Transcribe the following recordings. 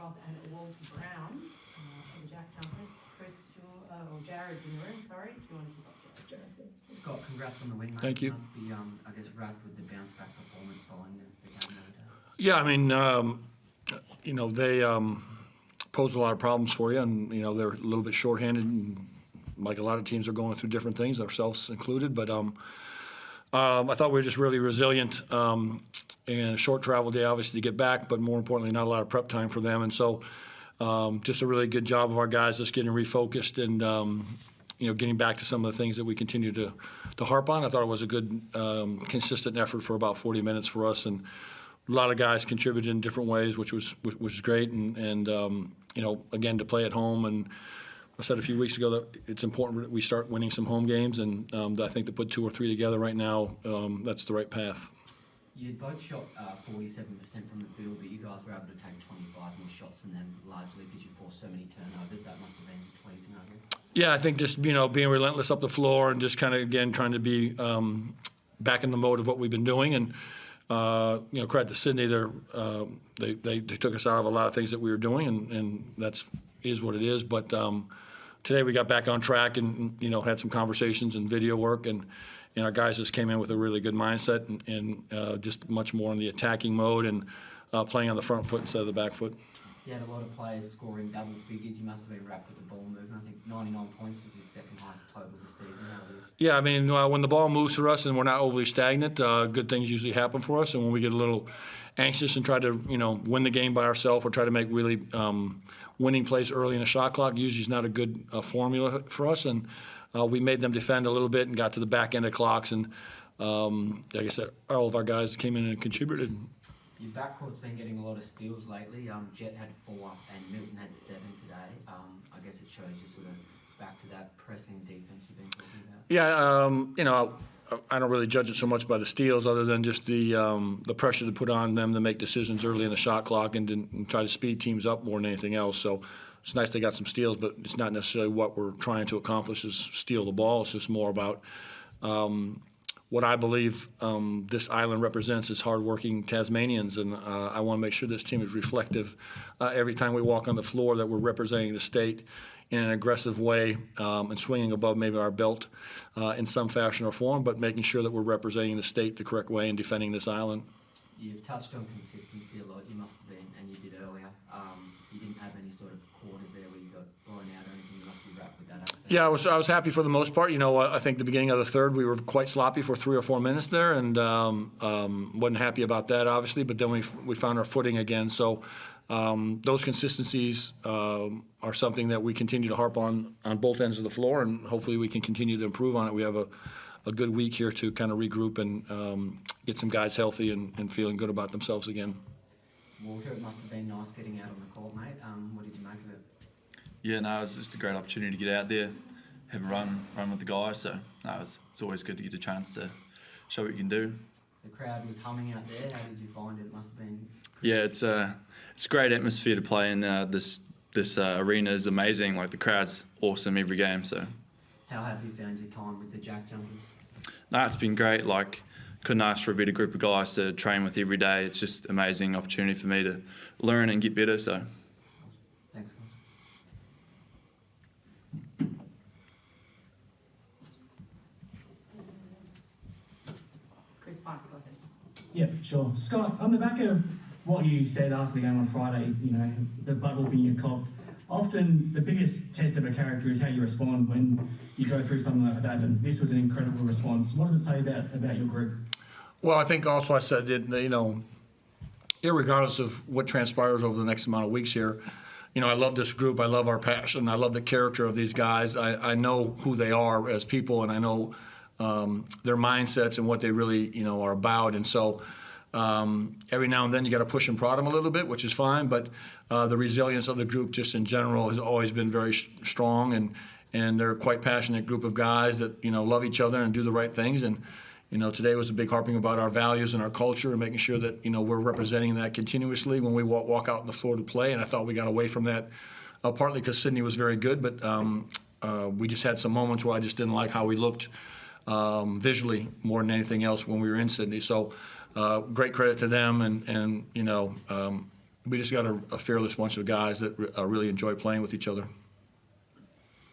Roth and Walt Brown for the Jack Jumpers. Chris, or Jared's in the room, sorry. Do you want to kick off, Jared? Scott, congrats on the win, mate. Thank you. Must be, I guess, wrapped with the bounce-back performance following the game the other day. Yeah, I mean, you know, they pose a lot of problems for you, and, you know, they're a little bit shorthanded, and like a lot of teams are going through different things, ourselves included. But I thought we were just really resilient, and a short travel day, obviously, to get back, but more importantly, not a lot of prep time for them. And so just a really good job of our guys just getting refocused and, you know, getting back to some of the things that we continue to harp on. I thought it was a good, consistent effort for about 40 minutes for us. And a lot of guys contributed in different ways, which was great. And you know, again, to play at home. And I said a few weeks ago that it's important that we start winning some home games. And I think to put 2 or 3 together right now, that's the right path. You both shot 47% from the field, but you guys were able to take 25 more shots than them, largely because you forced so many turnovers. That must have been pleasing, I guess. Yeah, I think just, you know, being relentless up the floor and just kind of, again, trying to be back in the mode of what we've been doing. And, you know, credit to Sydney, they took us out of a lot of things that we were doing, and that's is what it is. But today we got back on track and, you know, had some conversations and video work, and our guys just came in with a really good mindset and just much more in the attacking mode and playing on the front foot instead of the back foot. You had a lot of players scoring double figures. You must have been wrapped with the ball movement. I think 99 points was your second highest total this season. How are you? Yeah, I mean, when the ball moves for us and we're not overly stagnant, good things usually happen for us. And when we get a little anxious and try to, you know, win the game by ourselves or try to make really winning plays early in the shot clock, usually is not a good formula for us. And we made them defend a little bit and got to the back end of clocks. And like I said, all of our guys came in and contributed. Your backcourt's been getting a lot of steals lately. Jet had 4 and Milton had 7 today. I guess it shows you sort of back to that pressing defense you've been talking about. Yeah, you know, I don't really judge it so much by the steals, other than just the pressure to put on them to make decisions early in the shot clock and try to speed teams up more than anything else. So it's nice they got some steals, but it's not necessarily what we're trying to accomplish is steal the ball. It's just more about what I believe this island represents is hardworking Tasmanians, and I want to make sure this team is reflective every time we walk on the floor, that we're representing the state in an aggressive way and swinging above maybe our belt in some fashion or form, but making sure that we're representing the state the correct way and defending this island. You've touched on consistency a lot. You must have been, and you did earlier. You didn't have any sort of quarters there where you got blown out or anything. You must be wrapped with that. Yeah, I was happy for the most part. You know, I think the beginning of the third we were quite sloppy for 3 or 4 minutes there, and wasn't happy about that, obviously. But then we found our footing again. So those consistencies are something that we continue to harp on both ends of the floor, and hopefully we can continue to improve on it. We have a good week here to kind of regroup and get some guys healthy and feeling good about themselves again. Walter, it must have been nice getting out on the court, mate. What did you make of it? Yeah, no, it was just a great opportunity to get out there, have a run with the guys. So no, it's always good to get a chance to show what you can do. The crowd was humming out there. How did you find it? It must have been. Yeah, it's a great atmosphere to play in. This arena is amazing. Like, the crowd's awesome every game. So. How have you found your time with the Jack Jumpers? No, it's been great. Like, couldn't ask for a better group of guys to train with every day. It's just an amazing opportunity for me to learn and get better. So. Thanks, guys. Chris Parker, go ahead. Yeah, sure. Scott, on the back of what you said after the game on Friday, you know, the butt whooping you copped, often the biggest test of a character is how you respond when you go through something like that, and this was an incredible response. What does it say about your group? Well, I think also I said that, you know, irregardless of what transpires over the next amount of weeks here, you know, I love this group. I love our passion. I love the character of these guys. I know who they are as people, and I know their mindsets and what they really, you know, are about. And so every now and then you got to push and prod them a little bit, which is fine. But the resilience of the group just in general has always been very strong, and they're a quite passionate group of guys that, you know, love each other and do the right things. And you know, today was a big harping about our values and our culture and making sure that, you know, we're representing that continuously when we walk out on the floor to play. And I thought we got away from that partly because Sydney was very good, but we just had some moments where I just didn't like how we looked visually more than anything else when we were in Sydney. So great credit to them, and you know, we just got a fearless bunch of guys that really enjoy playing with each other.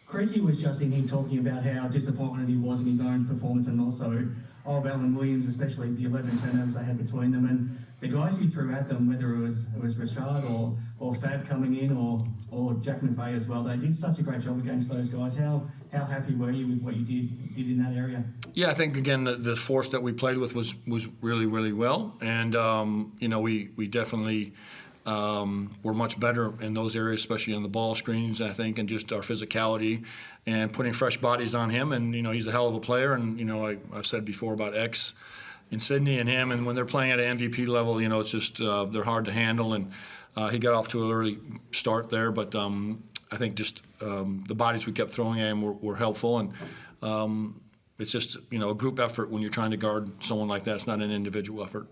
Creaky was just in here talking about how disappointed he was in his own performance, and also of Alan Williams, especially the 11 turnovers they had between them, and the guys you threw at them, whether it was Richard or Fab coming in or Jack McVeigh as well, they did such a great job against those guys. How happy were you with what you did in that area? Yeah, I think again the force that we played with was really, really well, and you know, we definitely were much better in those areas, especially on the ball screens, I think, and just our physicality and putting fresh bodies on him. And you know, he's a hell of a player, and you know, I've said before about X in Sydney and him, and when they're playing at an MVP level, you know, it's just they're hard to handle, and he got off to an early start there, but I think just the bodies we kept throwing at him were helpful, and it's just, you know, a group effort when you're trying to guard someone like that. It's not an individual effort.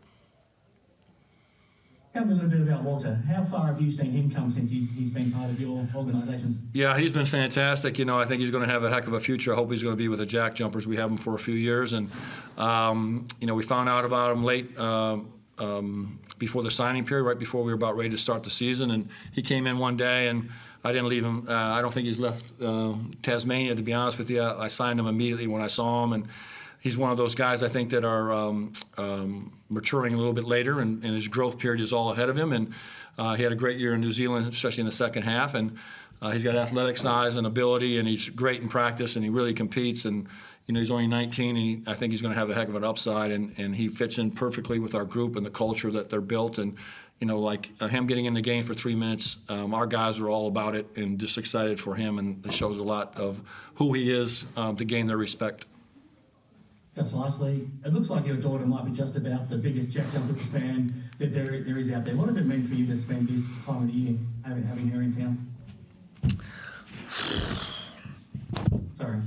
Tell me a little bit about Walter. How far have you seen him come since he's been part of your organisation? Yeah, he's been fantastic. You know, I think he's going to have a heck of a future. I hope he's going to be with the Jack Jumpers. We have him for a few years, and you know, we found out about him late before the signing period, right before we were about ready to start the season, and he came in one day, and I didn't leave him. I don't think he's left Tasmania, to be honest with you. I signed him immediately when I saw him, and he's one of those guys I think that are maturing a little bit later, and his growth period is all ahead of him. And he had a great year in New Zealand, especially in the second half. And he's got athletic size and ability, and he's great in practice, and he really competes. And you know, he's only 19, and I think he's going to have a heck of an upside. And he fits in perfectly with our group and the culture that they're built. And you know, like him getting in the game for 3 minutes, our guys are all about it and just excited for him. And it shows a lot of who he is to gain their respect. Just lastly, it looks like your daughter might be just about the biggest Jack Jumpers fan that there is out there. What does it mean for you to spend this time of the year having her in town? Sorry.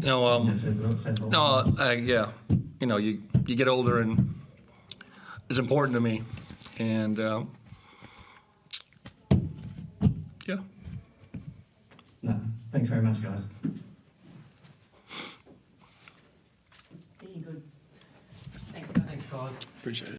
You know, yeah, you know, you get older, and it's important to me, and yeah. No, thanks very much, guys. Good. Thanks, guys. Thanks, guys. Appreciate it.